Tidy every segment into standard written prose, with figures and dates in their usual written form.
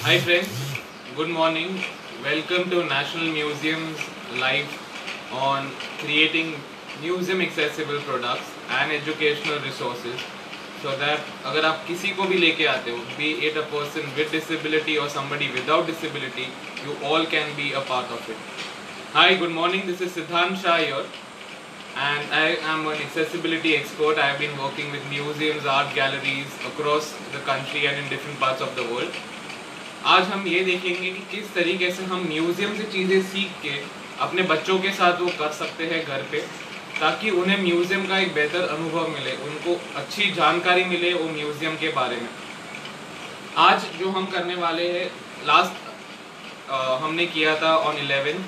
Hi friends, good morning. Welcome to National Museum's live on creating museum accessible products and educational resources so that अगर आप किसी को भी लेके आते हो, be it a person with disability or somebody without disability, you all can be a part of it. Hi, good morning. This is Siddhant Shah here and I am an accessibility expert. I have been working with museums, art galleries across the country and in different parts of the world. आज हम ये देखेंगे कि किस तरीके से हम museum से चीज़ें सीख के अपने बच्चों के साथ वो कर सकते हैं घर पे, ताकि उन्हें म्यूज़ियम का एक बेहतर अनुभव मिले, उनको अच्छी जानकारी मिले वो म्यूज़ियम के बारे में। आज जो हम करने वाले हैं, लास्ट हमने किया था ऑन 11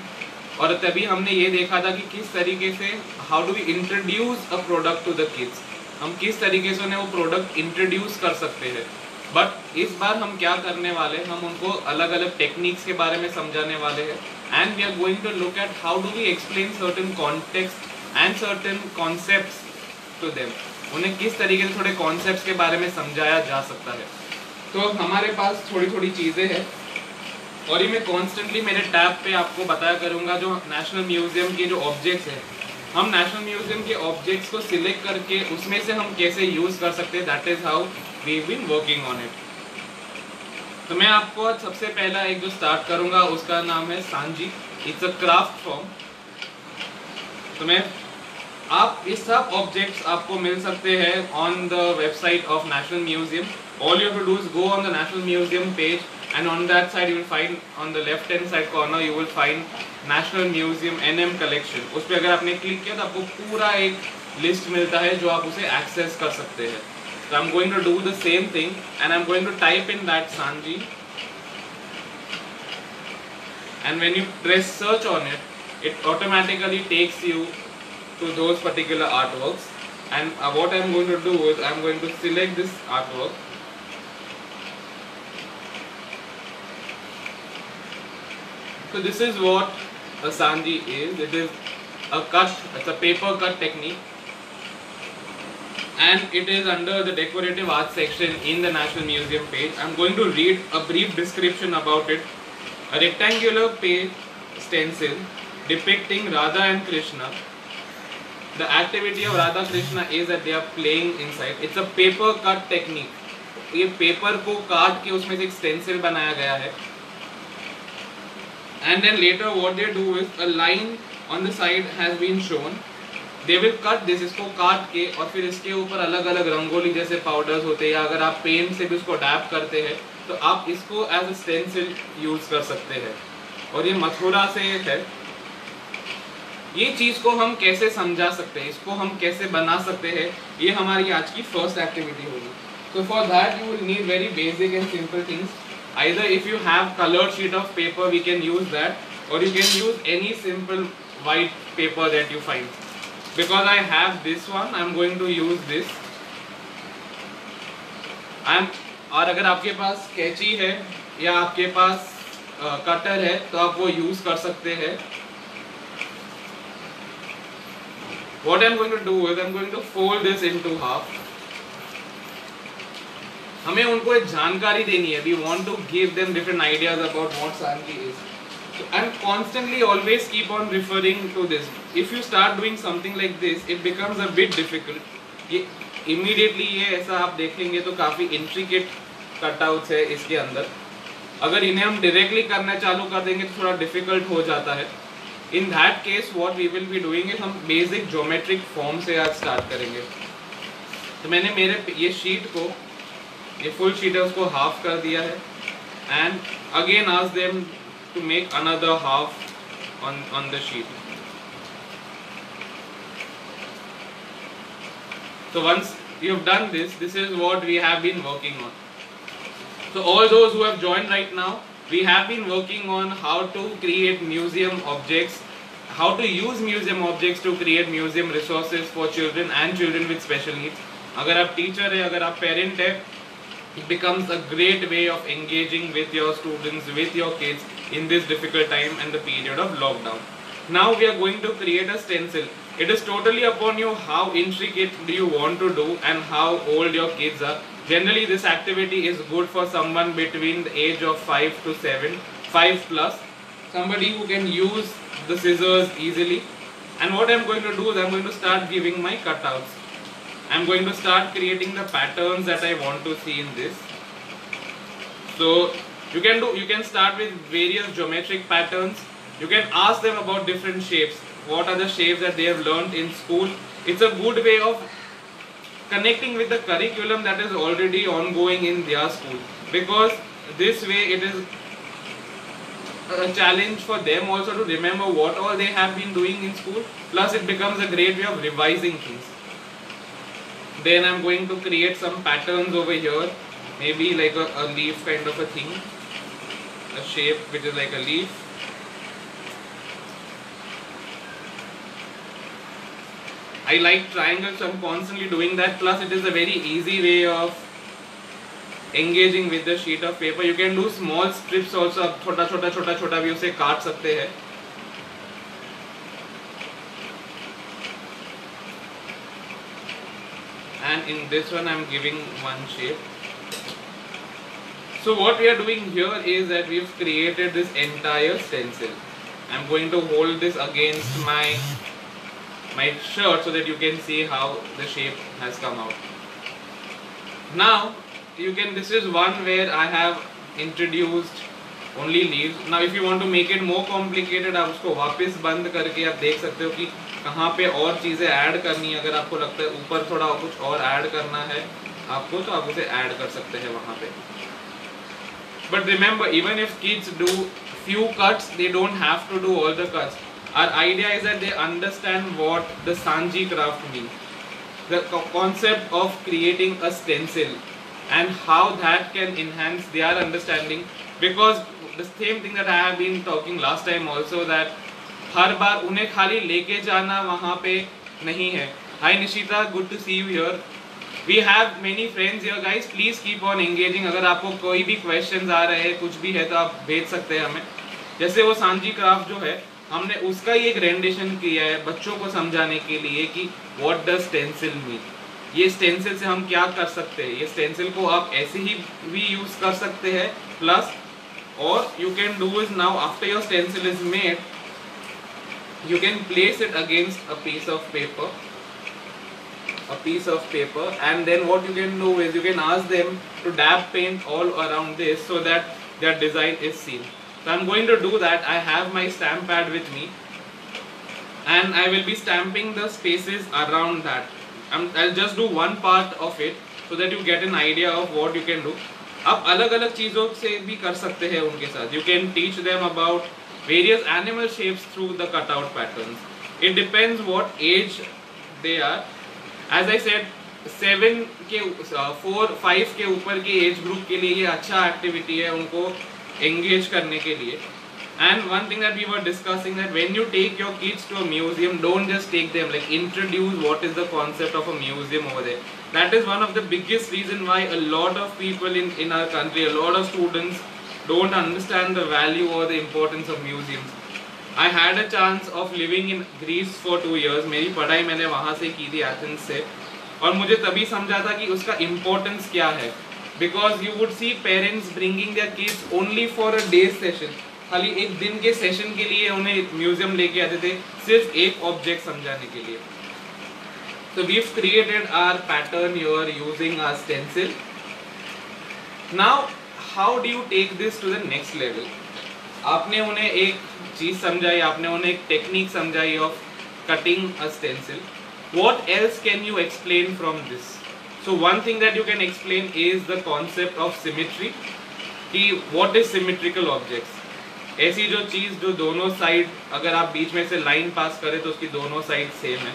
और तभी हमने ये देखा था कि किस तरीके से how do we introduce a product to the kids, हम किस तरीके से उन्हें वो प्रोडक्ट इंट्रोड्यूस कर सकते हैं। बट इस बार हम क्या करने वाले हैं, हम उनको अलग अलग टेक्निक्स के बारे में समझाने वाले हैं and we are going to look at how do we explain certain context and certain concepts to them, उन्हें किस तरीके से थोड़े कॉन्सेप्ट्स के बारे में समझाया जा सकता है। तो हमारे पास थोड़ी थोड़ी चीज़ें हैं और ये मैं कॉन्स्टेंटली मेरे टैब पे आपको बताया करूँगा जो नेशनल म्यूज़ियम के जो ऑब्जेक्ट्स हैं, हम नेशनल म्यूज़ियम के ऑब्जेक्ट्स को सिलेक्ट करके उसमें से हम कैसे यूज़ कर सकते हैं, that is how we been working on it. तो मैं आपको आज सबसे पहला एक जो स्टार्ट करूँगा उसका नाम है Sanji, it's a craft form. तो मैं आप इस सब ऑब्जेक्ट्स आपको मिल सकते हैं on the website of national museum. All you have to do is go on the national museum page and on that side you will find on the left hand side corner you will find National Museum NM collection। उस पर अगर आपने click किया तो आपको पूरा एक list मिलता है जो आप उसे एक्सेस कर सकते हैं। So I'm going to do the same thing and I'm going to type in that Sanji, and when you press search on it, it automatically takes you to those particular artworks, and what I'm going to do is I'm going to select this artwork. So this is what a Sanji is. It is a cut, it's a paper cut technique and it is under the decorative art section in the National Museum page. I'm going to read a brief description about it. A rectangular page stencil depicting Radha and Krishna. The activity of Radha Krishna is that they are playing inside. It's a paper cut technique. ये paper को काट के उसमें से एक stencil बनाया गया है। And then later what they do is a line on the side has been shown. They will cut this, इसको काट के और फिर इसके ऊपर अलग अलग रंगोली जैसे पाउडर्स होते हैं या अगर आप पेन से भी उसको डैप करते हैं तो आप इसको एज अ स्टेंसिल यूज कर सकते हैं। और ये मथुरा से है। ये चीज़ को हम कैसे समझा सकते हैं, इसको हम कैसे बना सकते हैं, ये हमारी आज की फर्स्ट एक्टिविटी होगी। So for that you will need very basic and simple things. Either if you have colored sheet of paper we can use that, or you can use any simple white paper that you find. Because I have this one, I am going to use this. और अगर आपके पास कैंची है या आपके पास cutter है तो आप वो यूज कर सकते हैं। What I am going to do is I am going to fold this into half. हमें उनको एक जानकारी देनी है। We want to give them different ideas about what Sanji is. So, and constantly always keep on referring to this. If you start doing something like this, it becomes a bit difficult. ये immediately ये ऐसा आप देखेंगे तो काफ़ी intricate cutouts है इसके अंदर। अगर इन्हें हम directly करना चालू कर देंगे तो थोड़ा difficult हो जाता है। In that case, what we will be doing is हम basic geometric form से आज start करेंगे। तो मैंने मेरे ये sheet को, ये फुल शीट है उसको हाफ कर दिया है and again ask them to make another half on the sheet. So once you have done this, this is what we have been working on. So all those who have joined right now, we have been working on how to create museum objects, how to use museum objects to create museum resources for children and children with special needs. अगर आप teacher है, अगर आप parent है, it becomes a great way of engaging with your students, with your kids in this difficult time and the period of lockdown. Now we are going to create a stencil. It is totally upon you how intricate do you want to do and how old your kids are. Generally, this activity is good for someone between the age of 5 to 7, 5 plus, somebody who can use the scissors easily. And what I'm going to do is I'm going to start giving my cutouts. I'm going to start creating the patterns that I want to see in this. So you can start with various geometric patterns. You can ask them about different shapes. What are the shapes that they have learned in school? It's a good way of connecting with the curriculum that is already ongoing in their school, because this way it is a challenge for them also to remember what all they have been doing in school, plus it becomes a great way of revising things. Then I'm going to create some patterns over here, maybe like a leaf kind of a thing, a shape which is like a leaf. I like triangles, so I'm constantly doing that, plus it is a very easy way of engaging with the sheet of paper. You can do small strips also, आप छोटा छोटा भी उसे काट सकते हैं. And in this one I'm giving one shape. So what we are doing here is that we've created this entire stencil. I'm going to hold this against my shirt so that you can see how the shape has come out. Now this is one where I have introduced only leaves. Now if you want to make it more complicated, आप उसको वापस बंद करके आप देख सकते हो कि कहाँ पे और चीज़ें ऐड करनी है. अगर आपको लगता है ऊपर थोड़ा कुछ और ऐड करना है आपको, तो आप उसे ऐड कर सकते हैं वहाँ पे. But remember, even if kids do few cuts, they don't have to do all the cuts. Our idea is that they understand what the Sanji craft means, the concept of creating a stencil and how that can enhance their understanding. Because the same thing that I have been talking last time also, that हर बार उन्हें खाली लेके जाना वहाँ पे नहीं है. Hi Nishita, good to see you here. We have many friends here guys, please keep on engaging. अगर आपको कोई भी questions आ रहे हैं, कुछ भी है, तो आप भेज सकते हैं हमें. जैसे वो सांजी क्राफ्ट जो है, हमने उसका ही एक रेंडेशन किया है बच्चों को समझाने के लिए कि व्हाट डज स्टेंसिल मीन. ये स्टेंसिल से हम क्या कर सकते हैं. ये स्टेंसिल को आप ऐसे ही भी यूज कर सकते हैं, प्लस और you can do is now after your stencil is made, you can place it against a piece of paper, and then what you can do is you can ask them to dab paint all around this so that their design is seen. So I'm going to do that. I have my stamp pad with me and I will be stamping the spaces around that. I'll just do one part of it so that you get an idea of what you can do. आप अलग अलग चीज़ों से भी कर सकते हैं उनके साथ. You can teach them about various animal shapes through the cutout patterns. It depends what age they are. As I said, 7 के 4-5 के ऊपर के एज ग्रुप के लिए ये अच्छा एक्टिविटी है उनको engage करने के लिए. And one thing that we were discussing, that when you take your kids to a museum, don't just take them, like introduce what is the concept of a museum over there. That is one of the biggest reason why a lot of people in our country, a lot of students don't understand the value or the importance of museums. I had a chance of living in Greece for 2 years. मेरी पढ़ाई मैंने वहाँ से की थी, Athens से, और मुझे तभी समझा था कि उसका importance क्या है. Because you would see parents bringing their kids only for a day session. खाली एक दिन के सेशन के लिए उन्हें म्यूजियम लेके आते थे, सिर्फ एक ऑब्जेक्ट समझाने के लिए. So we've created our pattern here using our stencil. Now how do you take this to the next level? आपने उन्हें एक चीज समझाई, आपने उन्हें एक टेक्निक समझाई of cutting a stencil. What else can you explain from this? So one thing that you can explain is the concept of symmetry. कि what is symmetrical objects? ऐसी जो चीज जो दोनों साइड, अगर आप बीच में से लाइन पास करें तो उसकी दोनों साइड सेम है.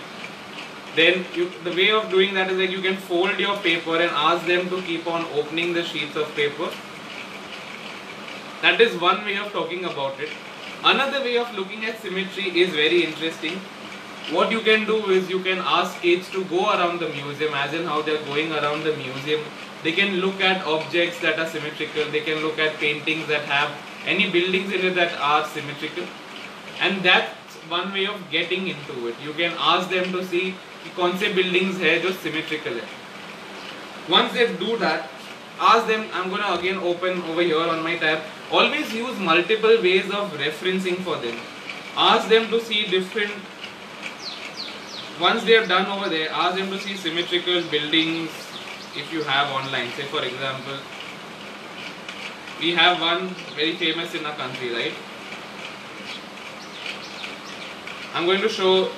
Then the way of doing that is like you can fold your paper and ask them to keep on opening the sheets of paper. That is one way of talking about it. Another way of looking at symmetry is very interesting. What you can do is you can ask kids to go around the museum, as in how they are going around the museum. They can look at objects that are symmetrical. They can look at paintings that have any buildings in it that are symmetrical. And that's one way of getting into it. You can ask them to see कौन से buildings है जो symmetrical है. Once they do that, ask them, I'm going to again open over here on my tab, always use multiple ways of referencing for them. Ask them to see different, once they are done over there, ask them to see symmetrical buildings if you have online. Say for example, we have one very famous in our country, right? I'm going to show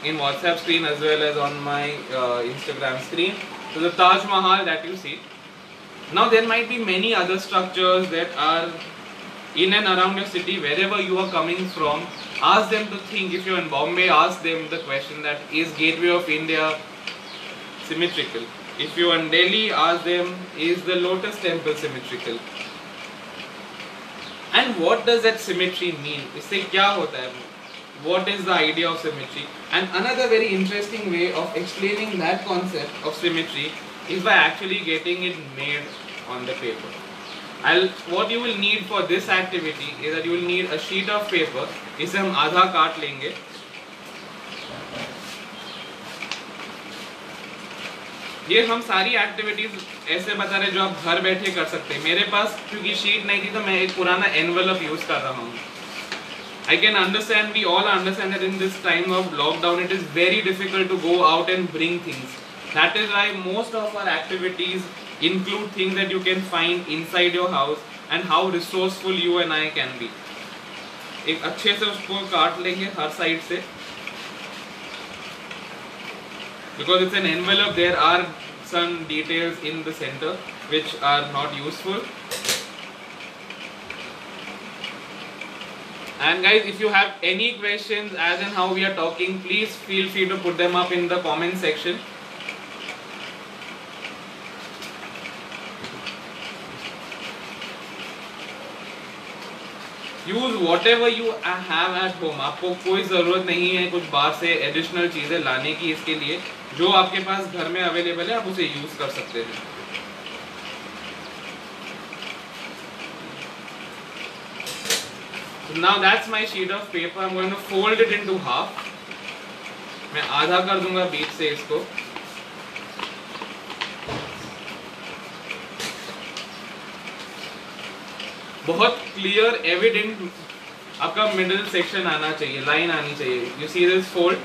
in WhatsApp screen as well as on my Instagram screen. So the Taj Mahal that you see. Now there might be many other structures that are in and around your city, wherever you are coming from. Ask them to think, if you're in Bombay, ask them the question that, is Gateway of India symmetrical? If you're in Delhi, ask them, is the Lotus Temple symmetrical? And what does that symmetry mean? इससे क्या होता है? What is the idea of symmetry? And another very interesting way of explaining that concept of symmetry is by actually getting it made on the paper. What you will need for this activity is that you will need a sheet of paper. इसे हम आधा काट लेंगे. ये हम सारी activities ऐसे बता रहे जो आप घर बैठे कर सकते हैं. मेरे पास क्योंकि शीट नहीं थी तो मैं एक पुराना एनवेलप यूज कर रहा हूँ. I can understand, we all understand that in this time of lockdown it is very difficult to go out and bring things. That is why most of our activities include things that you can find inside your house and how resourceful you and I can be. एक अच्छे से उसको काट लेंगे हर side से. Because it's an envelope, there are some details in the center which are not useful. And guys, if you have any questions as and how we are talking, please feel free to put them up in the comment section. Use whatever you have at home. आपको कोई ज़रूरत नहीं है कुछ बाहर से additional चीज़ें लाने की. इसके लिए जो आपके पास घर में अवेलेबल है आप उसे यूज़ कर सकते हैं. So now that's my sheet of paper. I'm going to fold it into half. मैं आधा कर दूंगा बीच से इसको. बहुत क्लियर एविडेंट आपका मिडिल सेक्शन आना चाहिए, लाइन आनी चाहिए. You see this fold?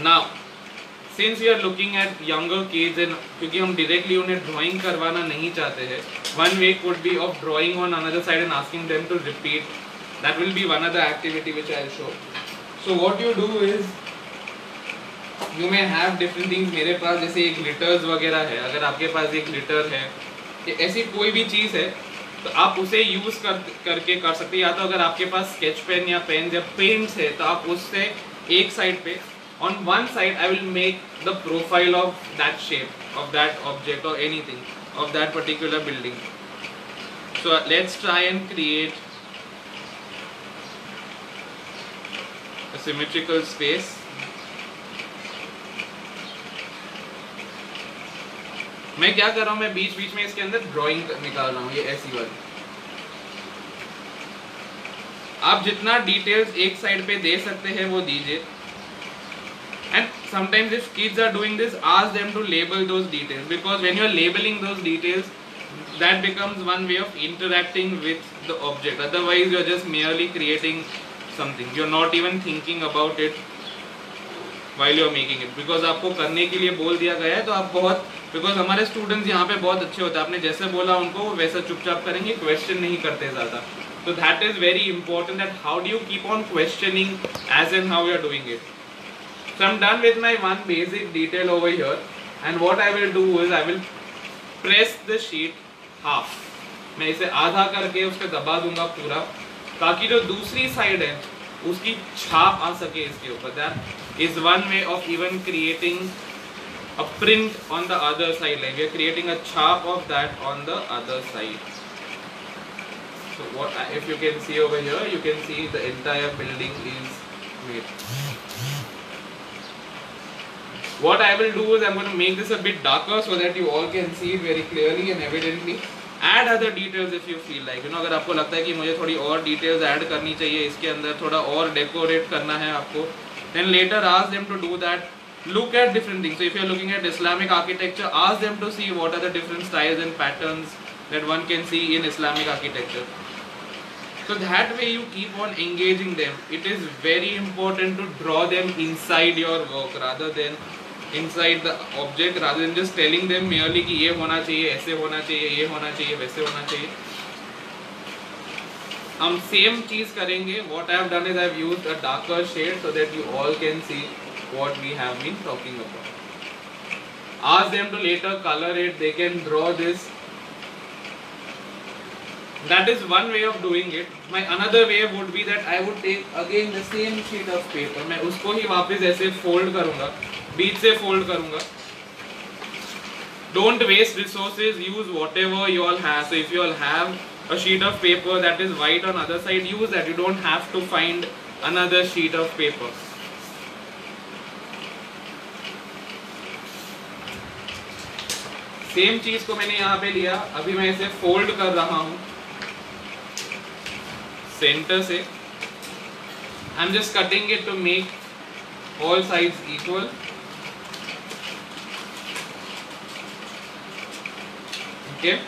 Now, since we are looking at younger kids and क्योंकि हम directly उन्हें drawing करवाना नहीं चाहते हैं, one way could be of drawing on another side and asking them to repeat. That will be one other activity which I will show. So what you do is, you may have different things. मेरे पास जैसे एक glitters वगैरह है. अगर आपके पास एक glitter है, ऐसी कोई भी चीज़ है, तो आप उसे यूज़ करके कर सकते हैं. या तो अगर आपके पास स्केच पेन या पेन या पेंट्स है तो आप उससे एक साइड पे, on one side I will make the profile of that shape, of that object or anything, of that particular building. So let's try and create a symmetrical space. मैं क्या कर रहा हूँ, मैं बीच बीच में इसके अंदर ड्राइंग निकाल रहा हूँ. ये ऐसी वाली. आप जितना डिटेल्स एक साइड पे दे सकते हैं वो दीजिए. And sometimes if kids are doing this, ask them to label those details, because when you are labeling those details, that becomes one way of interacting with the object. Otherwise you are just merely creating something. You are not even thinking about it while you are making it, because आपको करने के लिए बोल दिया गया है. तो आप बहुत, because हमारे स्टूडेंट्स यहाँ पे बहुत अच्छे होते हैं, आपने जैसे बोला उनको वैसा चुपचाप करेंगे, क्वेश्चन नहीं करते ज़्यादा. So that is very important, that how do you keep on questioning as and how you are doing it. So I'm done with my one basic detail over here, and what I will do is I will press the sheet half. मैं इसे आधा करके उसके दबा दूंगा पूरा, ताकि जो दूसरी साइड है उसकी छाप आ सके इसके ऊपर. That is one way of even creating a print on the other side. Like we are creating a chap of that on the other side. So what if you can see over here, you can see the entire building is made. What I will do is I'm going to make this a bit darker so that you all can see it very clearly and evidently. Add other details if you feel like, अगर आपको लगता है कि मुझे थोड़ी और details add करनी चाहिए इसके अंदर, थोड़ा और decorate करना है आपको, then later ask them to do that. look at different things. So if you are looking at Islamic architecture, ask them to see what are the different styles and patterns that one can see in Islamic architecture. So that way you keep on engaging them. It is very important to draw them inside your work rather than inside the object, rather than just telling them merely कि ये होना चाहिए, ऐसे होना चाहिए, ये होना चाहिए, वैसे होना चाहिए. हम same चीज करेंगे. What I have done is I have used a darker shade so that you all can see what we have been talking about. Ask them to later color it. They can draw this. That is one way of doing it. My another way would be that I would take again the same sheet of paper. मैं उसको ही वापस ऐसे fold करूँगा, बीच से fold करूँगा. Don't waste resources. Use whatever you all have. So if you all have a sheet of paper that is white on other side, use that. You don't have to find another sheet of paper. Same चीज को मैंने यहाँ पे लिया. अभी मैं इसे fold कर रहा हूँ center से. I'm just cutting it to make all sides equal. Okay.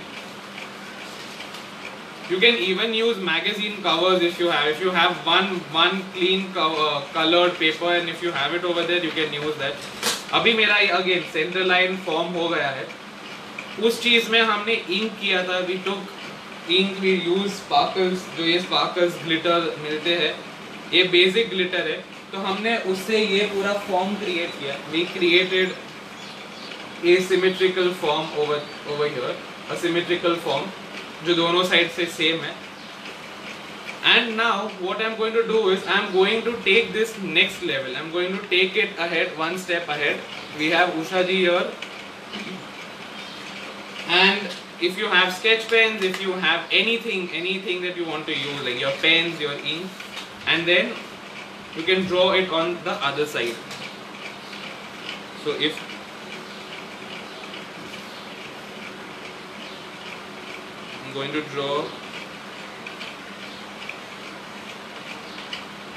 You can even use magazine covers if you have. If you have one clean colored paper and if you have it over there, you can use that. अभी मेरा again center line form हो गया है. उस चीज में हमने ink किया था. We took ink, we use sparkles. जो ये sparkles glitter मिलते हैं, ये basic glitter है. तो हमने उससे ये पूरा form create किया. We created a symmetrical form over here. A symmetrical form जो दोनों साइड से सेम है. And now what I'm going to do is I'm going to take this next level. I'm going to take it ahead, one step ahead. We have Usha ji here. And if you have sketch pens, if you have anything that you want to use, like your pens, your ink, and then you can draw it on the other side. So if I'm going to draw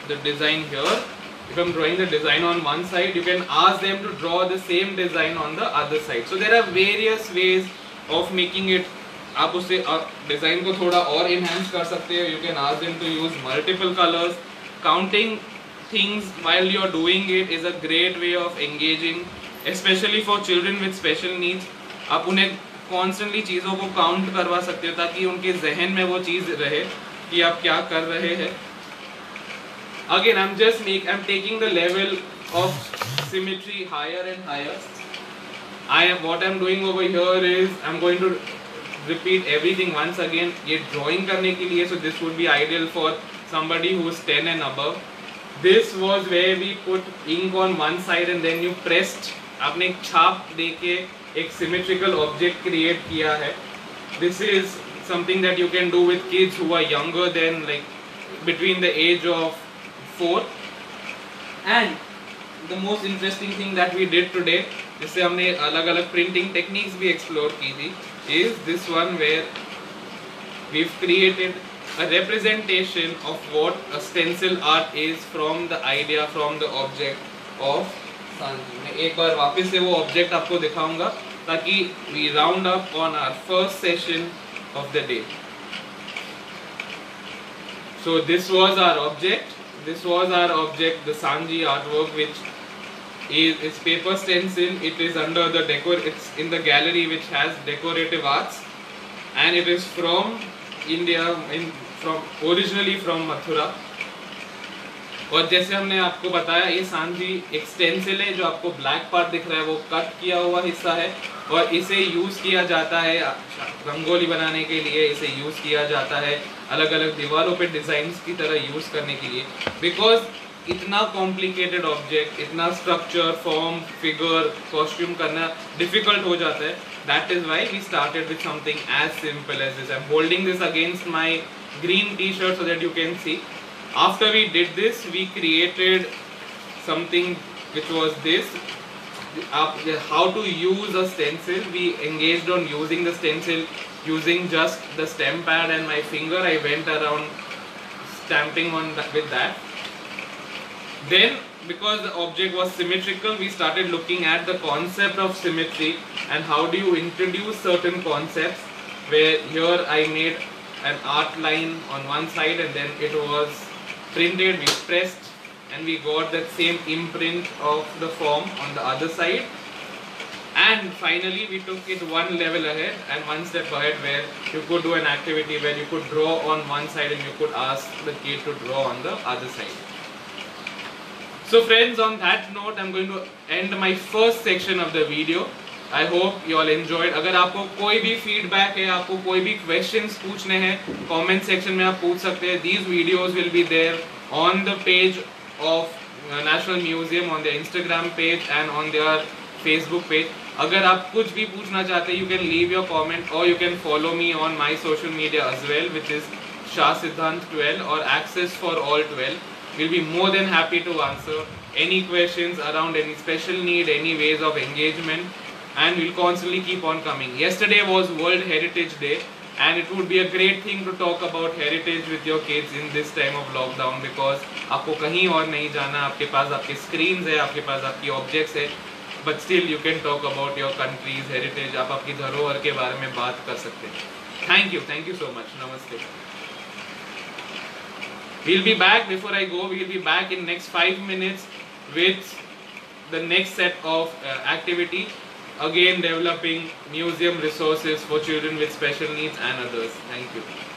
the design here. If I'm drawing the design on one side, you can ask them to draw the same design on the other side. So there are various ways of making it. आप उससे design को थोड़ा और enhance कर सकते हो. You can ask them to use multiple colors. Counting things while you are doing it is a great way of engaging, especially for children with special needs. आप उन्हें constantly चीज़ों को count करवा सकते हो ताकि उनके जहन में वो चीज़ रहे कि आप क्या कर रहे हैं. Again, I'm taking the level of symmetry higher and higher. What I'm doing over here is I'm going to repeat everything once again. ये drawing करने के लिए, so this would be ideal for somebody who is 10 and above. This was where we put ink on one side and then you pressed. आपने एक छाप देके एक symmetrical object create किया है. This is something that you can do with kids who are younger than like between the age of 4. And the most interesting thing that we did today, जिससे हमने अलग-अलग printing techniques भी explore की थी, is this one where we've created a representation of what a stencil art is from the idea, from the object of Sanji. मैं एक बार वापस से वो object आपको दिखाऊंगा ताकि we round up on our first session of the day. So this was our object. This was our object, the Sanji artwork, which is paper stencil. It is under the it's in the gallery which has decorative arts, and it is from India, originally from Mathura. और जैसे हमने आपको बताया, ये Sanji एक stencil है. जो आपको ब्लैक पार्ट दिख रहा है वो कट किया हुआ हिस्सा है और इसे यूज़ किया जाता है रंगोली बनाने के लिए. इसे यूज़ किया जाता है अलग अलग दीवारों पे डिज़ाइंस की तरह यूज़ करने के लिए. बिकॉज इतना कॉम्प्लिकेटेड ऑब्जेक्ट, इतना स्ट्रक्चर, फॉर्म, फिगर, कॉस्ट्यूम करना डिफिकल्ट हो जाता है. That is why we started with something as simple as this. I am holding this against my green T shirt so that you can see. After we did this, we created something which was this. How to use a stencil. We engaged on using the stencil using just the stamp pad and my finger. I went around stamping on with that. Then because the object was symmetrical, we started looking at the concept of symmetry and how do you introduce certain concepts, where here I made an art line on one side and then it was printed, we pressed and we got that same imprint of the form on the other side. And finally we took it one level ahead and one step ahead, where you could do an activity where you could draw on one side and you could ask the kid to draw on the other side. So friends, on that note, I'm going to end my first section of the video. I hope you all enjoyed. अगर आपको कोई भी feedback है, आपको कोई भी questions पूछने हैं, comment section में आप पूछ सकते हैं. These videos will be there on the page of National Museum, on their Instagram page and on their Facebook page. अगर आप कुछ भी पूछना चाहते हैं, you can leave your comment or you can follow me on my social media as well, which is Shah Siddhant 12 or Access for All 12. We'll be more than happy to answer any questions around any special need, any ways of engagement, and we'll constantly keep on coming. Yesterday was World Heritage Day, and it would be a great thing to talk about heritage with your kids in this time of lockdown, because आपको कहीं और नहीं जाना, आपके पास आपके screens है, आपके पास आपकी objects है, but still you can talk about your country's heritage. आप आपकी धरोहर के बारे में बात कर सकते हैं. Thank you so much. Namaste. We'll be back. Before I go, we'll be back in next 5 minutes with the next set of activity, again developing museum resources for children with special needs and others. Thank you.